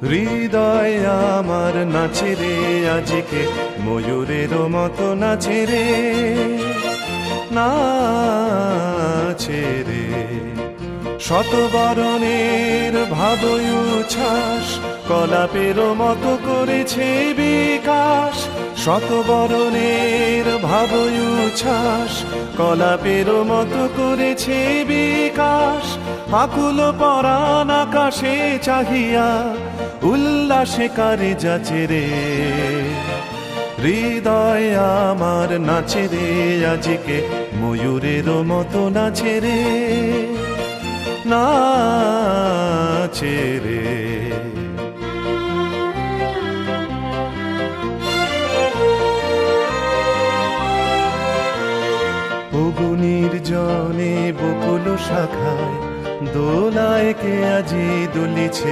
হৃদয় আমার নাচে রে আজকে, ময়ূরের মতো নাচে রে, নাচে রে। শতবরণের ভাবই উচ্ছ্বাস, কলাপের মতো করেছে বিকাশ। শতবরণের ভাবই উচ্ছ্বাস, কলাপের মতো করেছে বিকাশ। আকুল পরাণ আকাশে চাহিয়া, উল্লাসে কারে যাচে রে। হৃদয় আমার নাচে রে আজকে, ময়ূরের মতো নাচে রে, নাচে রে। অগুনির জনে বকুল শাখায়, দোলায় কে আজি দুলিছে।